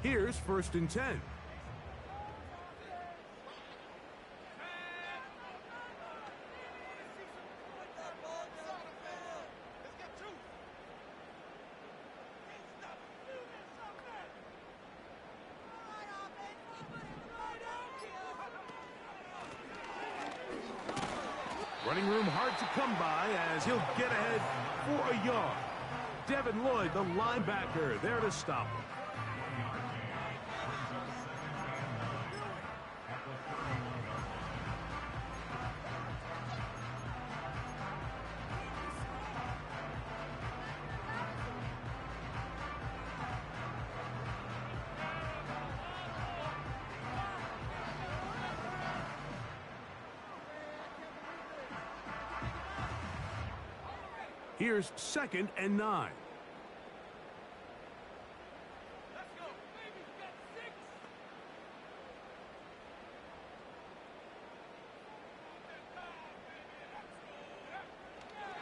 Here's 1st and 10. Running room hard to come by as he'll get ahead for a yard. Devin Lloyd, the linebacker, there to stop him. Here's 2nd and 9.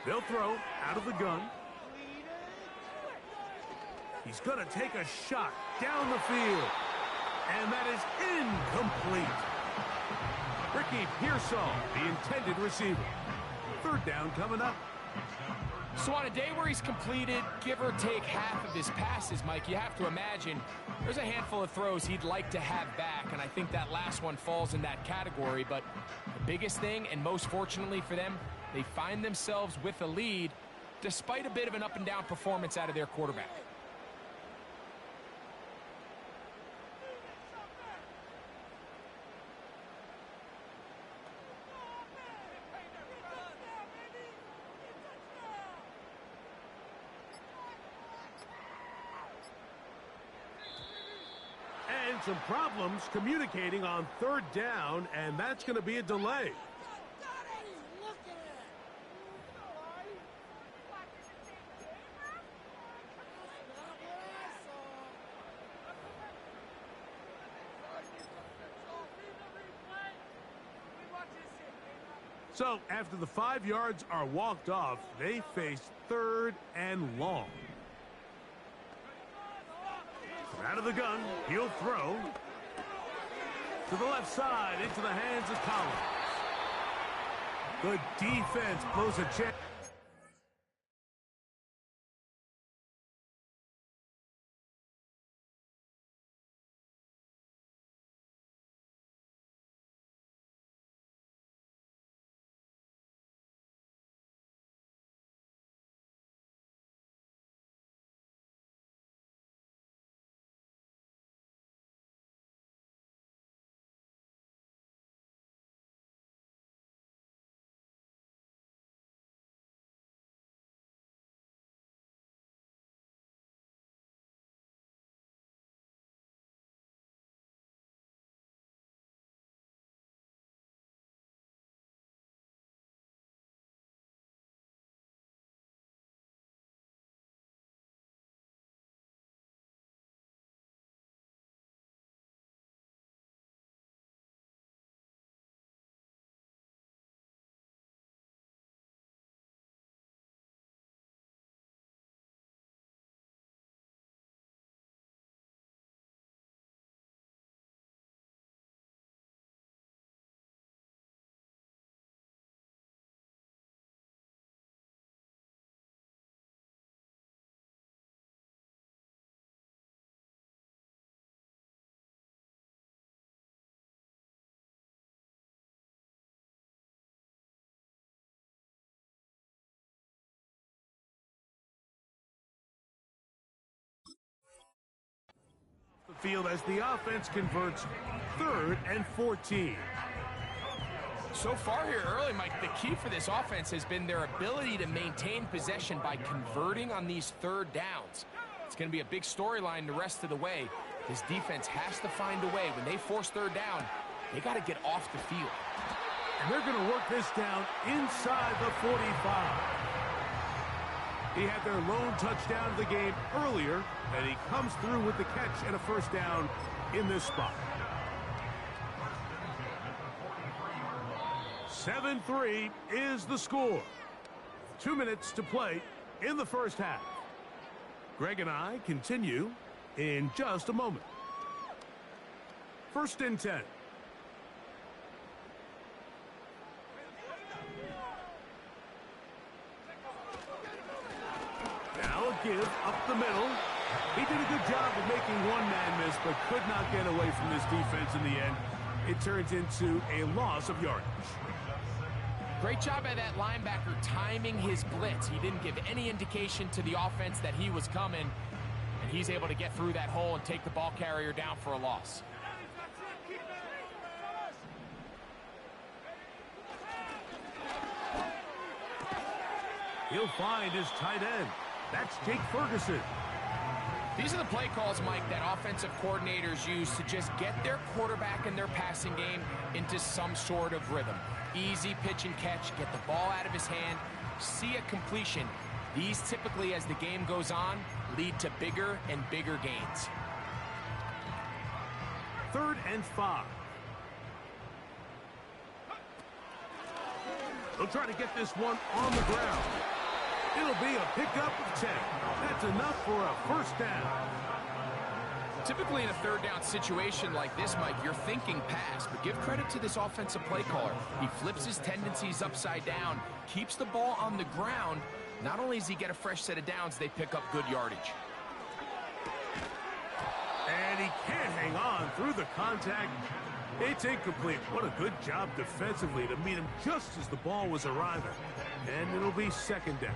They'll throw out of the gun. He's going to take a shot down the field. And that is incomplete. Ricky Pearsall, the intended receiver. 3rd down coming up. So on a day where he's completed, give or take half of his passes, Mike, you have to imagine there's a handful of throws he'd like to have back, and I think that last one falls in that category. But the biggest thing, and most fortunately for them, they find themselves with a lead despite a bit of an up-and-down performance out of their quarterback. And some problems communicating on 3rd down, and that's going to be a delay. So after the 5 yards are walked off, they face 3rd and long. Out of the gun, he'll throw to the left side into the hands of Collins. The defense blows a chance. Field as the offense converts 3rd and 14. So far here early, Mike, the key for this offense has been their ability to maintain possession by converting on these 3rd downs. It's going to be a big storyline the rest of the way. This defense has to find a way. When they force 3rd down, they got to get off the field. And they're going to work this down inside the 45. He had their lone touchdown of the game earlier, and he comes through with the catch and a 1st down in this spot. 7-3 is the score. 2 minutes to play in the 1st half. Greg and I continue in just a moment. first and 10. Now a give up the middle. He did a good job of making one man miss, but could not get away from this defense in the end. It turns into a loss of yardage. Great job by that linebacker timing his blitz. He didn't give any indication to the offense that he was coming, and he's able to get through that hole and take the ball carrier down for a loss. He'll find his tight end. That's Jake Ferguson. These are the play calls, Mike, that offensive coordinators use to just get their quarterback and their passing game into some sort of rhythm. Easy pitch and catch, get the ball out of his hand, see a completion. These typically, as the game goes on, lead to bigger and bigger gains. 3rd and 5. They'll try to get this one on the ground. It'll be a pickup of 10. That's enough for a first down. Typically in a 3rd down situation like this, Mike, you're thinking pass, but give credit to this offensive play caller. He flips his tendencies upside down, keeps the ball on the ground. Not only does he get a fresh set of downs, they pick up good yardage. And he can't hang on through the contact. It's incomplete. What a good job defensively to meet him just as the ball was arriving. And it'll be 2nd down.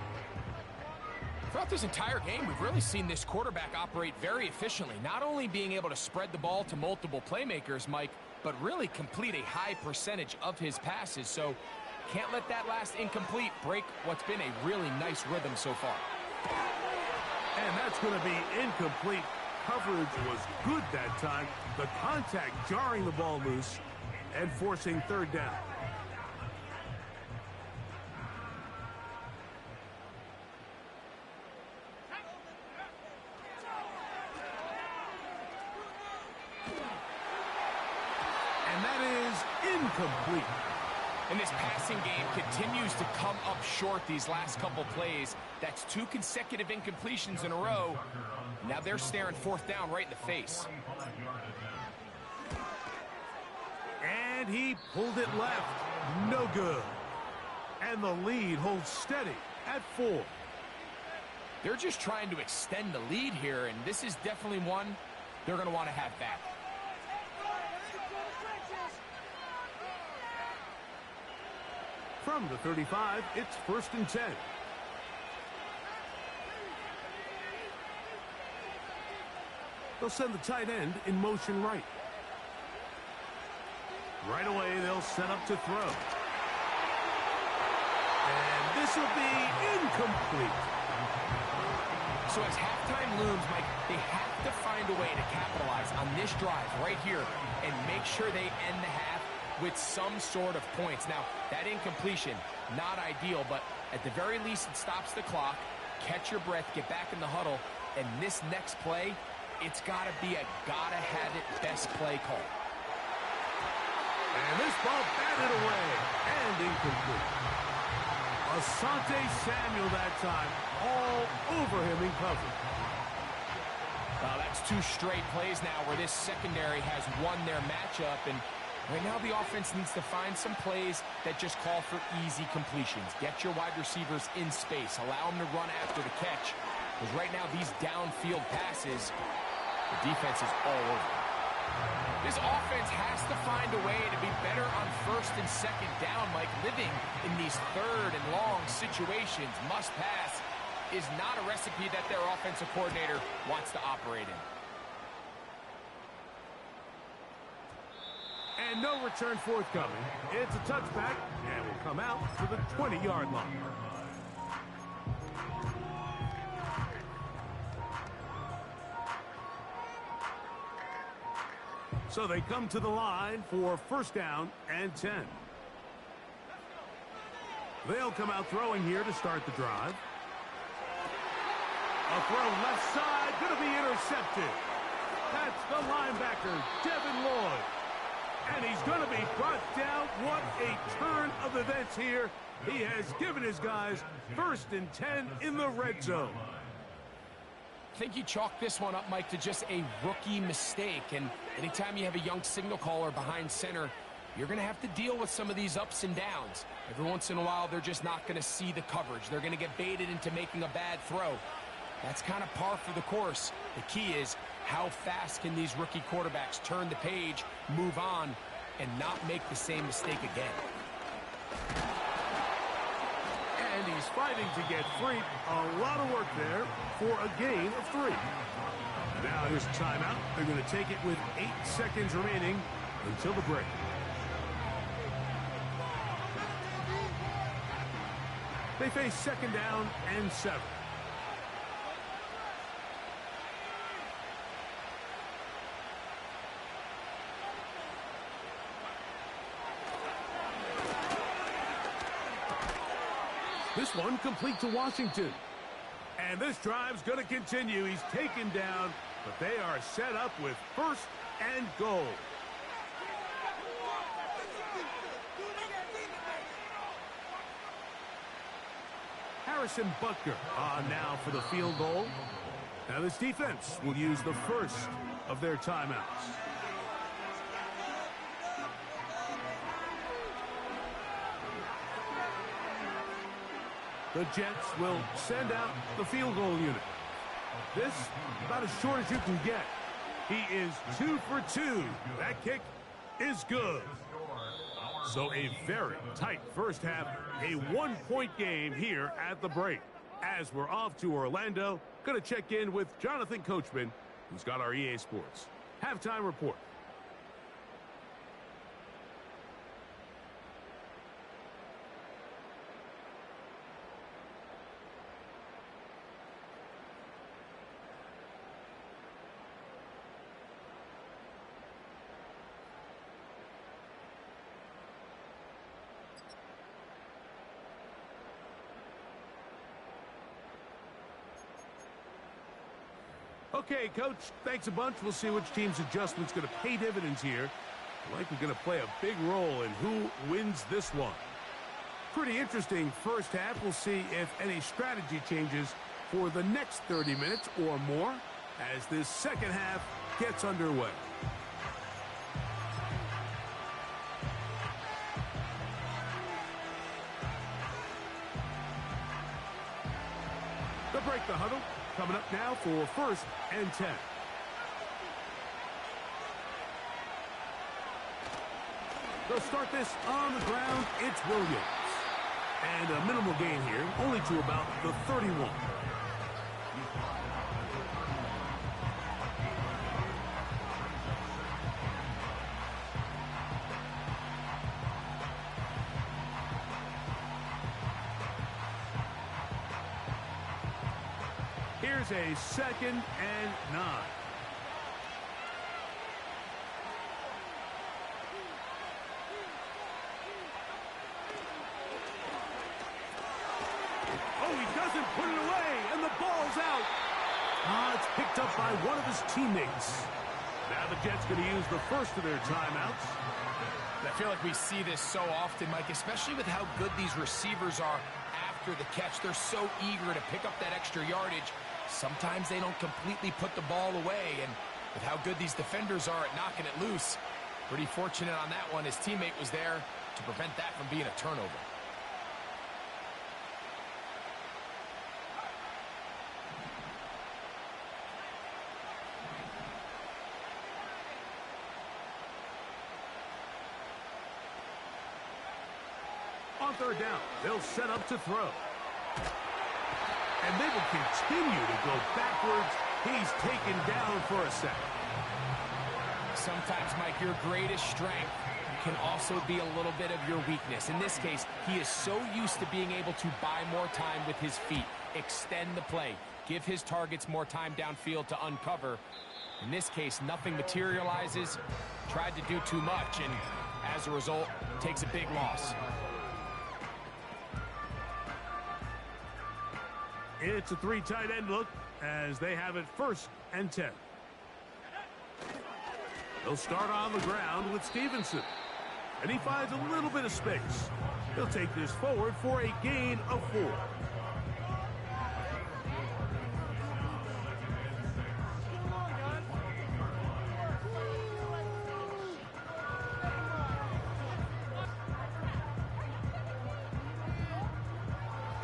Throughout this entire game, we've really seen this quarterback operate very efficiently, not only being able to spread the ball to multiple playmakers, Mike, but really complete a high percentage of his passes. So can't let that last incomplete break what's been a really nice rhythm so far. And that's going to be incomplete. Coverage was good that time. The contact jarring the ball loose and forcing 3rd down. And that is incomplete. And this passing game continues to come up short these last couple plays. That's 2 consecutive incompletions in a row. Now they're staring 4th down right in the face. And he pulled it left. No good. And the lead holds steady at 4. They're just trying to extend the lead here, and this is definitely one they're going to want to have back. From the 35, it's 1st and 10. They'll send the tight end in motion right. Right away, they'll set up to throw. And this will be incomplete. So as halftime looms, Mike, they have to find a way to capitalize on this drive right here and make sure they end the half with some sort of points. Now, that incompletion, not ideal, but at the very least, it stops the clock. Catch your breath, get back in the huddle, and this next play, it's got to be a gotta-have-it best play call. And this ball batted away and incomplete. Asante Samuel that time, all over him in coverage. Well, that's 2 straight plays now where this secondary has won their matchup, and right now the offense needs to find some plays that just call for easy completions. Get your wide receivers in space. Allow them to run after the catch. Because right now these downfield passes, the defense is all over. This offense has to find a way to be better on 1st and 2nd down. Like living in these 3rd and long situations, must pass, is not a recipe that their offensive coordinator wants to operate in. And no return forthcoming. It's a touchback and will come out to the 20-yard line. So they come to the line for 1st down and 10. They'll come out throwing here to start the drive. A throw left side, going to be intercepted. That's the linebacker, Devin Lloyd. And he's going to be brought down. What a turn of events here. He has given his guys 1st and 10 in the red zone. I think you chalk this one up, Mike, to just a rookie mistake. And anytime you have a young signal caller behind center, you're going to have to deal with some of these ups and downs. Every once in a while, they're just not going to see the coverage. They're going to get baited into making a bad throw. That's kind of par for the course. The key is how fast can these rookie quarterbacks turn the page, move on, and not make the same mistake again. And he's fighting to get free. A lot of work there for a gain of 3. Now here's a timeout. They're going to take it with 8 seconds remaining until the break. They face 2nd down and 7. This one complete to Washington. And this drive's going to continue. He's taken down, but they are set up with 1st and goal. Harrison Butker on now for the field goal. Now this defense will use the first of their timeouts. The Jets will send out the field goal unit. This about as short as you can get. He is 2 for 2. That kick is good. So a very tight first half, a 1-point game here at the break. As we're off to Orlando, going to check in with Jonathan Coachman, who's got our EA Sports halftime report. Okay, Coach, thanks a bunch. We'll see which team's adjustment's going to pay dividends here. Likely going to play a big role in who wins this one. Pretty interesting first half. We'll see if any strategy changes for the next 30 minutes or more as this second half gets underway. They'll break the huddle. Coming up now for 1st and 10. They'll start this on the ground. It's Williams. And a minimal gain here, only to about the 31. Here's a 2nd and 9. Oh, he doesn't put it away, and the ball's out. It's picked up by one of his teammates. Now the Jets going to use the first of their timeouts. I feel like we see this so often, Mike, especially with how good these receivers are after the catch. They're so eager to pick up that extra yardage. Sometimes they don't completely put the ball away, and with how good these defenders are at knocking it loose, pretty fortunate on that one. His teammate was there to prevent that from being a turnover. On 3rd down, they'll set up to throw. And they will continue to go backwards. He's taken down for a sack. Sometimes, Mike, your greatest strength can also be a little bit of your weakness. In this case, he is so used to being able to buy more time with his feet, extend the play, give his targets more time downfield to uncover. In this case, nothing materializes, tried to do too much, and as a result, takes a big loss. It's a 3 tight end look as they have it 1st and 10. They'll start on the ground with Stevenson. And he finds a little bit of space. He'll take this forward for a gain of 4.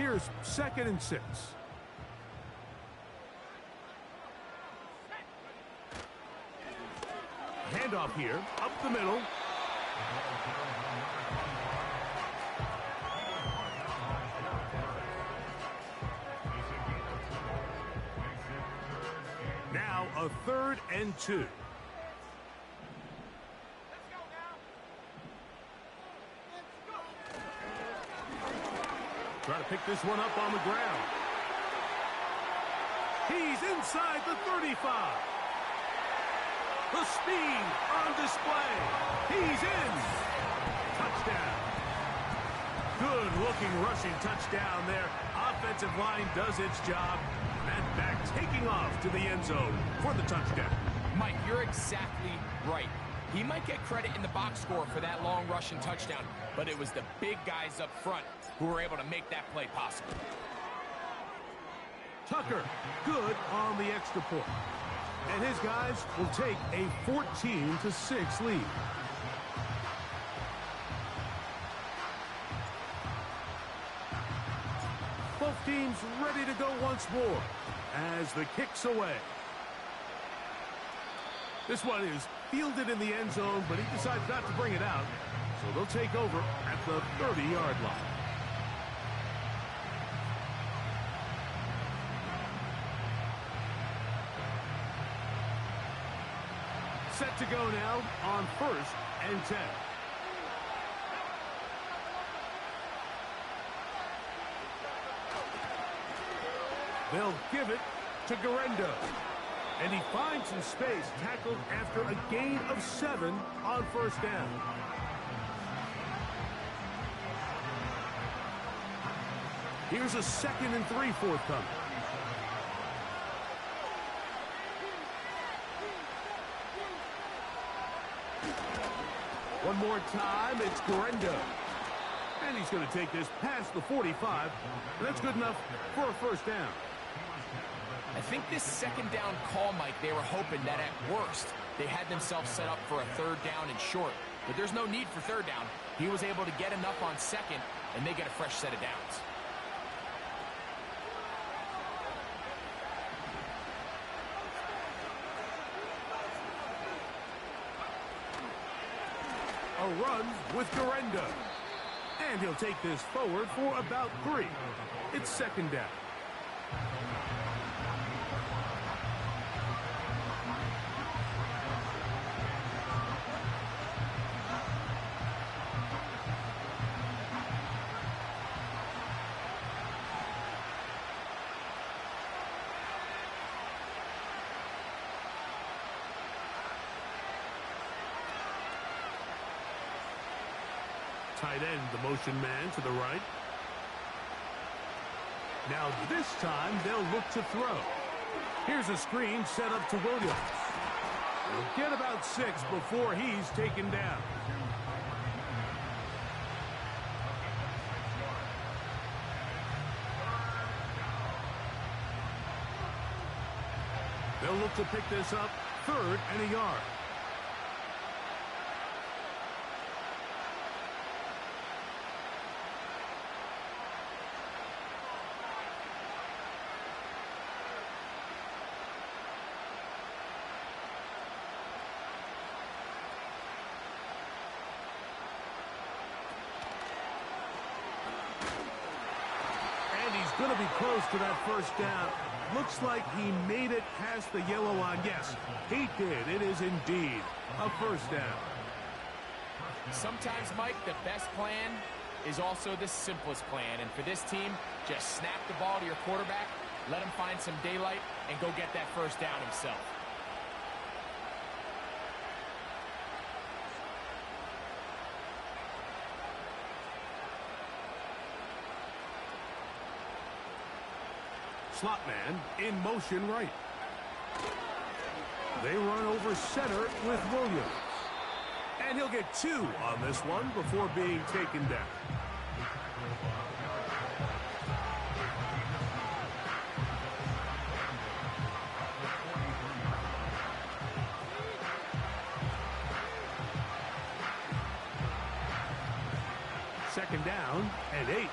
Here's 2nd and 6. Handoff here, up the middle. Now a 3rd and 2. Try to pick this one up on the ground. He's inside the 35. The speed on display. He's in. Touchdown. Good-looking rushing touchdown there. Offensive line does its job. And back taking off to the end zone for the touchdown. Mike, you're exactly right. He might get credit in the box score for that long rushing touchdown, but it was the big guys up front who were able to make that play possible. Tucker, good on the extra point. And his guys will take a 14-6 lead. Both teams ready to go once more as the kick's away. This one is fielded in the end zone, but he decides not to bring it out. So they'll take over at the 30-yard line. Set to go now on 1st and 10. They'll give it to Guerrero. And he finds some space, tackled after a gain of 7 on 1st down. Here's a 2nd and 3 forthcoming. One more time, it's Guerrero. And he's going to take this past the 45. That's good enough for a 1st down. I think this 2nd down call, Mike, they were hoping that at worst they had themselves set up for a 3rd down and short. But there's no need for 3rd down. He was able to get enough on 2nd, and they get a fresh set of downs. A run with Guerrero. And he'll take this forward for about 3. It's 2nd down. Tight end, the motion man to the right. Now this time they'll look to throw. Here's a screen set up to Williams. He'll get about 6 before he's taken down. They'll look to pick this up 3rd and a yard. Going to be close to that 1st down. Looks like he made it past the yellow line. Yes, he did. It is indeed a 1st down. Sometimes, Mike, the best plan is also the simplest plan. And for this team, just snap the ball to your quarterback, let him find some daylight, and go get that 1st down himself. Slot man in motion right. They run over center with Williams. And he'll get 2 on this one before being taken down. Second down and 8.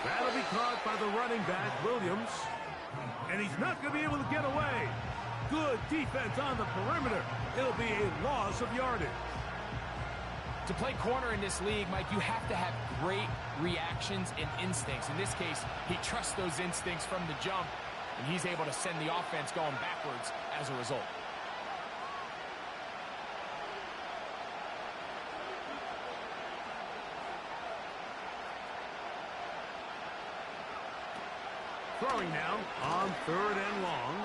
That'll be caught by the running back, Williams. And he's not going to be able to get away. Good defense on the perimeter. It'll be a loss of yardage. To play corner in this league, Mike, you have to have great reactions and instincts. In this case, he trusts those instincts from the jump, and he's able to send the offense going backwards as a result. Throwing now on 3rd and long.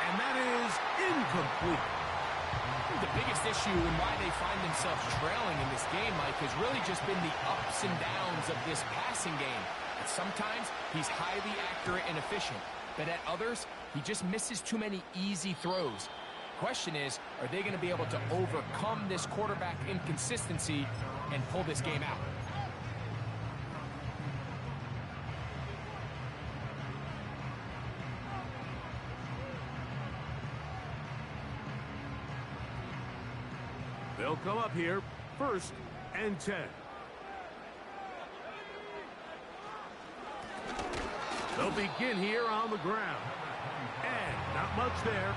And that is incomplete. The biggest issue and why they find themselves trailing in this game, Mike, has really just been the ups and downs of this passing game. And sometimes he's highly accurate and efficient, but at others, he just misses too many easy throws. Question is, are they going to be able to overcome this quarterback inconsistency and pull this game out? They'll come up here, 1st and 10. They'll begin here on the ground. And not much there.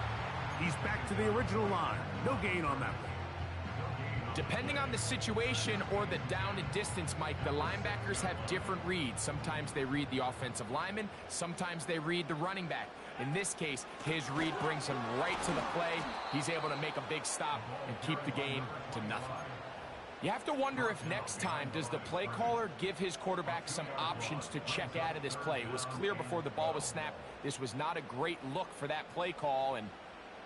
He's back to the original line. No gain on that one. Depending on the situation or the down and distance, Mike, the linebackers have different reads. Sometimes they read the offensive lineman. Sometimes they read the running back. In this case, his read brings him right to the play. He's able to make a big stop and keep the game to nothing. You have to wonder if next time, does the play caller give his quarterback some options to check out of this play? It was clear before the ball was snapped, this was not a great look for that play call, and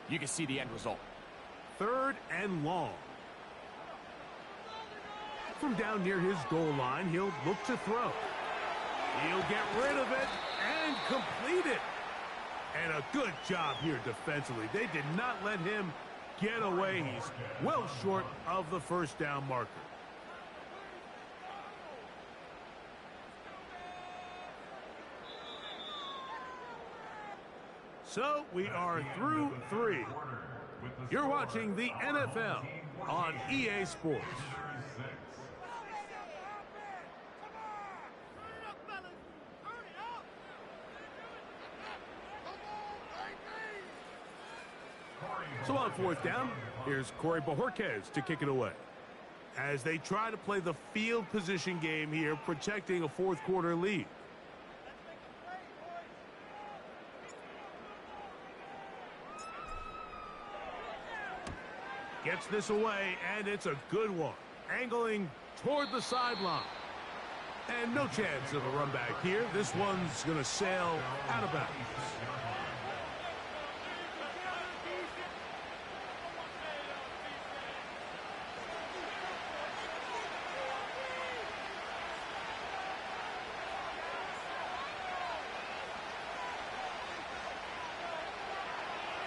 you can see the end result. 3rd and long. From down near his goal line, he'll look to throw. He'll get rid of it and complete it. And a good job here defensively. They did not let him get away. He's well short of the 1st down marker. So we are through 3. You're watching the NFL on EA Sports. So on 4th down, here's Corey Bojorquez to kick it away. As they try to play the field position game here, protecting a 4th quarter lead. Gets this away, and it's a good one. Angling toward the sideline. And no chance of a run back here. This one's going to sail out of bounds.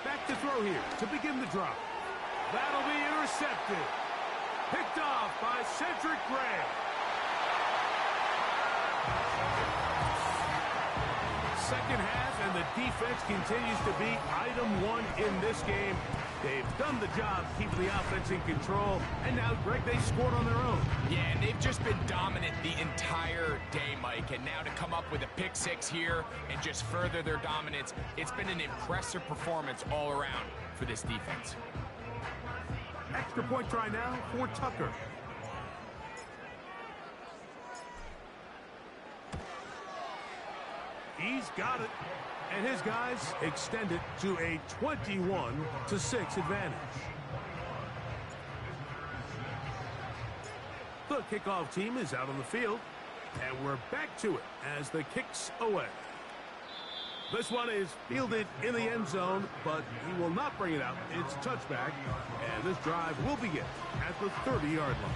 Back to throw here to begin the drop. That'll be intercepted. Picked off by Cedric Gray. Second half, and the defense continues to be item 1 in this game. They've done the job keeping the offense in control, and now, Greg, they scored on their own. Yeah, and they've just been dominant the entire day, Mike. And now to come up with a pick 6 here and just further their dominance, it's been an impressive performance all around for this defense. Extra point try now for Tucker. He's got it. And his guys extend it to a 21-6 advantage. The kickoff team is out on the field. And we're back to it as the kick's away. This one is fielded in the end zone, but he will not bring it out. It's a touchback, and this drive will begin at the 30-yard line.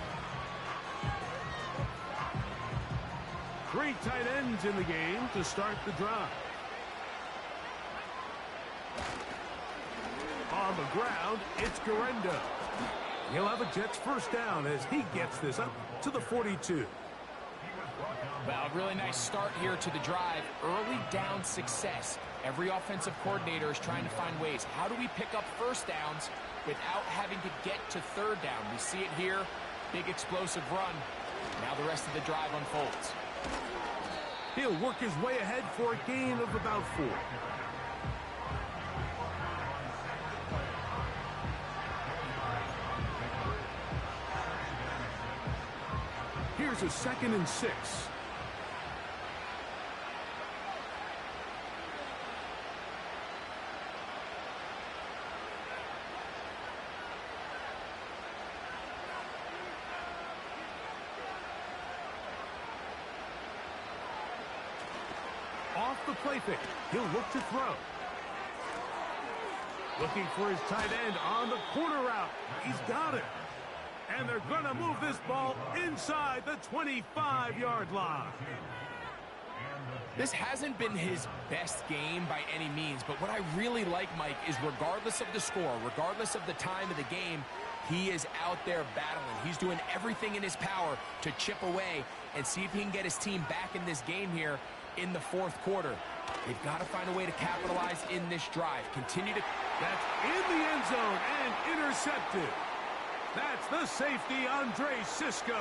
3 tight ends in the game to start the drive. On the ground, it's Guerendo. He'll have a Jets 1st down as he gets this up to the 42. Well, a really nice start here to the drive. Early down success. Every offensive coordinator is trying to find ways. How do we pick up 1st downs without having to get to 3rd down? We see it here. Big explosive run. Now the rest of the drive unfolds. He'll work his way ahead for a gain of about 4. Here's a 2nd and 6. Off the play fake. He'll look to throw. Looking for his tight end on the corner route. He's got it. And they're going to move this ball inside the 25-yard line. This hasn't been his best game by any means, but what I really like, Mike, is regardless of the score, regardless of the time of the game, he is out there battling. He's doing everything in his power to chip away and see if he can get his team back in this game here in the 4th quarter. They've got to find a way to capitalize in this drive. Continue to... That's in the end zone and intercepted. That's the safety, Andre Cisco.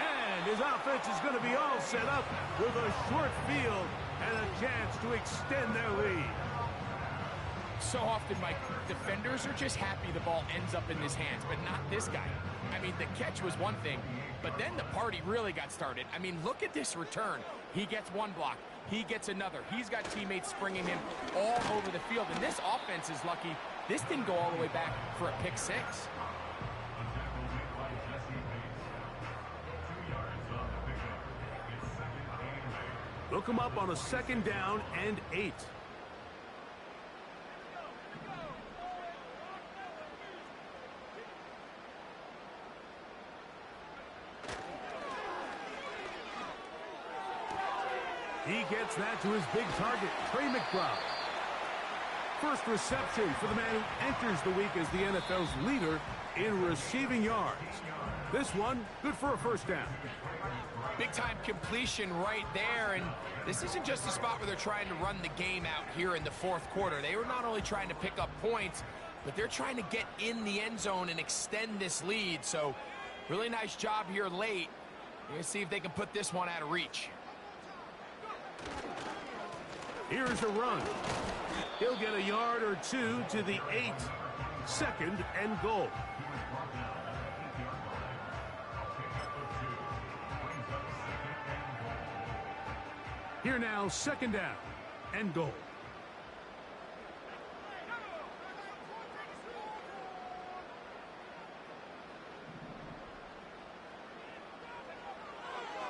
And his offense is going to be all set up with a short field and a chance to extend their lead. So often, Mike, defenders are just happy the ball ends up in his hands, but not this guy. I mean, the catch was one thing, but then the party really got started. I mean, look at this return. He gets one block. He gets another. He's got teammates springing him all over the field, and this offense is lucky this didn't go all the way back for a pick 6. Look him up on a 2nd down and 8. He gets that to his big target, Trey McBride. First reception for the man who enters the week as the NFL's leader in receiving yards. This one, good for a 1st down. Big-time completion right there, and this isn't just a spot where they're trying to run the game out here in the 4th quarter. They were not only trying to pick up points, but they're trying to get in the end zone and extend this lead. So, really nice job here late. We're going to see if they can put this one out of reach. Here's a run. He'll get a yard or 2 to the 8. 2nd and goal. Here now, 2nd down and goal.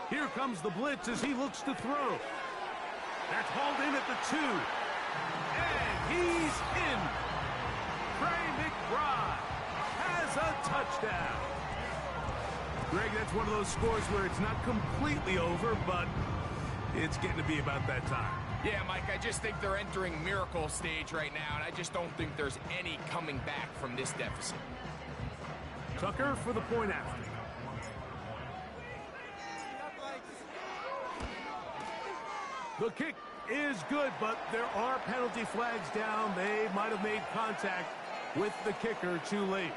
Here comes the blitz as he looks to throw. That's hauled in at the 2. And he's in. Trey McBride has a touchdown. Greg, that's one of those scores where it's not completely over, but it's getting to be about that time. Yeah, Mike, I just think they're entering miracle stage right now, and I just don't think there's any coming back from this deficit. Tucker for the point after. The kick is good, but there are penalty flags down. They might have made contact with the kicker too late.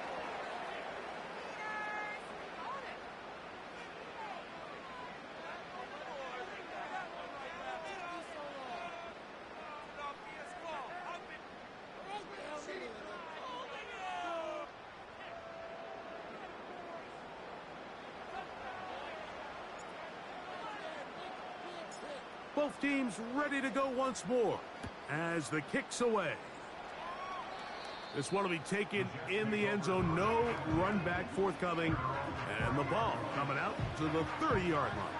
Both teams ready to go once more as the kick's away. This one will be taken in the end zone. No run back forthcoming. And the ball coming out to the 30-yard line.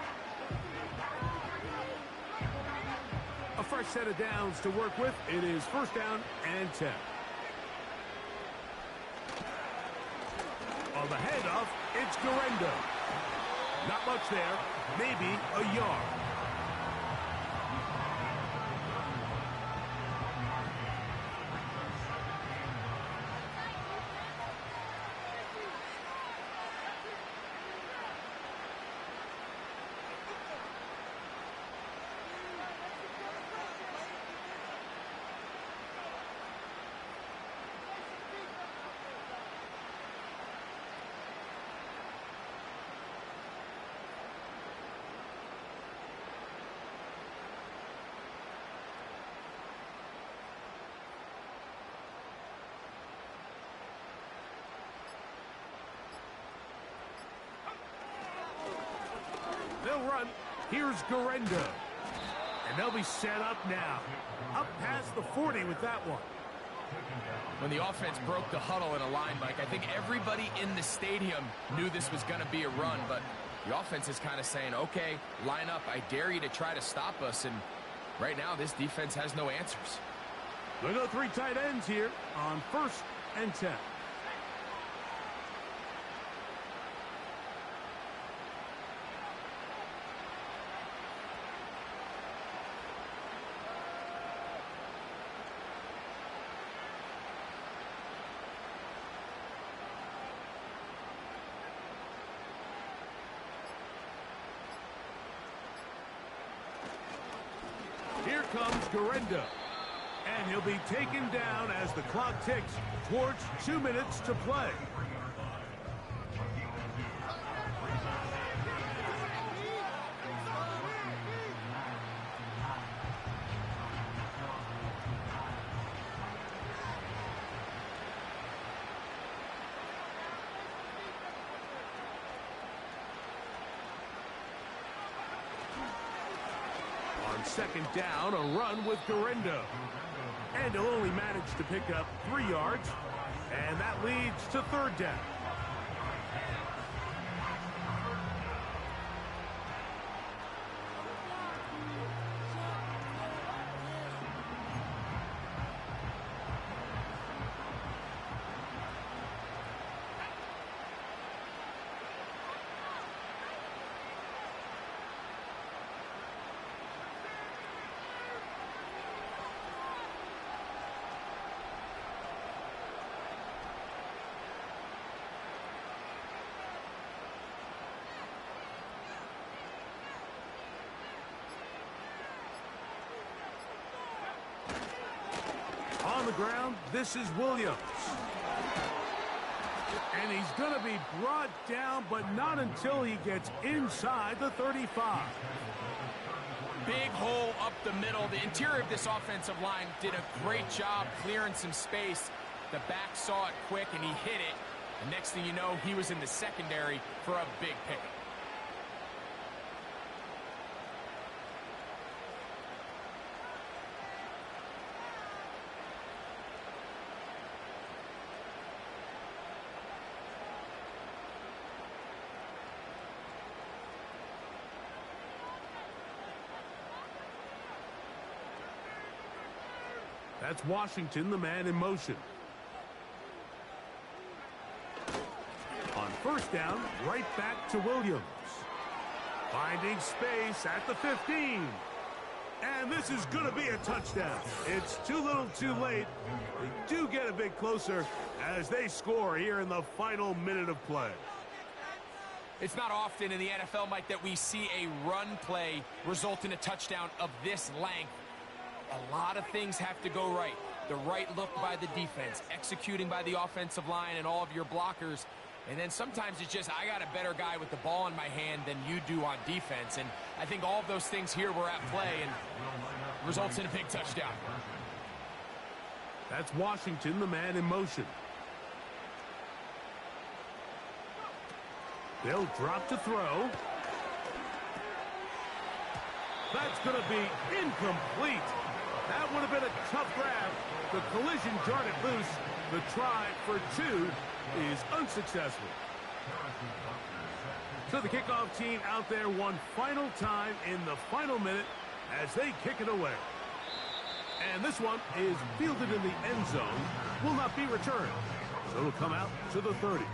A fresh set of downs to work with. It is 1st down and 10. On the handoff, it's Guerrero. Not much there. Maybe a yard. they'll run. Here's Guerrero. And they'll be set up now. Up past the 40 with that one. When the offense broke the huddle in a line, Mike, I think everybody in the stadium knew this was going to be a run, but the offense is kind of saying, okay, line up. I dare you to try to stop us, and right now this defense has no answers. They'll go 3 tight ends here on 1st and 10. Here comes Guerrero. And he'll be taken down as the clock ticks towards 2 minutes to play. On 2nd down, a run with Guerrero. And he'll only manage to pick up 3 yards. And that leads to 3rd down. On the ground, this is Williams. And he's going to be brought down, but not until he gets inside the 35. Big hole up the middle. The interior of this offensive line did a great job clearing some space. The back saw it quick, and he hit it. The next thing you know, he was in the secondary for a big pickup. That's Washington, the man in motion. On 1st down, right back to Williams. Finding space at the 15. And this is going to be a touchdown. It's too little too late. They do get a bit closer as they score here in the final minute of play. It's not often in the NFL, Mike, that we see a run play result in a touchdown of this length. A lot of things have to go right. The right look by the defense, executing by the offensive line and all of your blockers. And then sometimes it's just, I got a better guy with the ball in my hand than you do on defense. And I think all of those things here were at play and results in a big touchdown. That's Washington, the man in motion. They'll drop to throw. That's going to be incomplete. That would have been a tough grab. The collision jarred it loose. The try for 2 is unsuccessful. So the kickoff team out there one final time in the final minute as they kick it away. And this one is fielded in the end zone. Will not be returned. So it'll come out to the 30.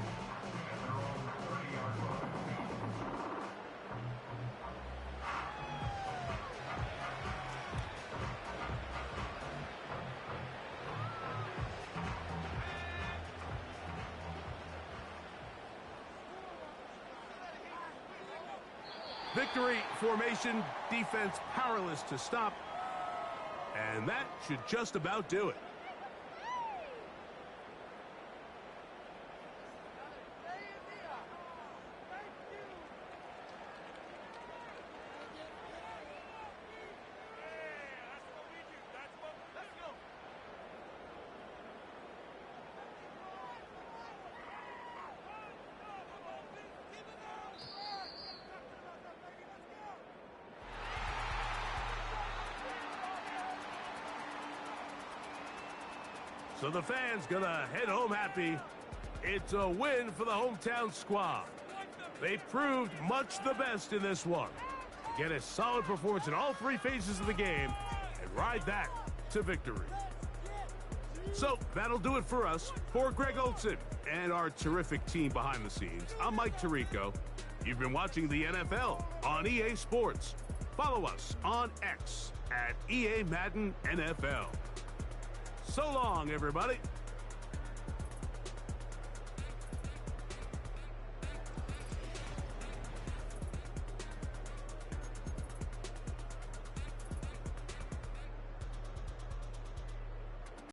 Victory formation, defense powerless to stop. And that should just about do it. So the fans gonna head home happy. It's a win for the hometown squad. They proved much the best in this one. Get a solid performance in all three phases of the game and ride that to victory. So that'll do it for us. For Greg Olson and our terrific team behind the scenes, I'm Mike Tirico. You've been watching the NFL on EA Sports. Follow us on X at EA Madden NFL. So long, everybody.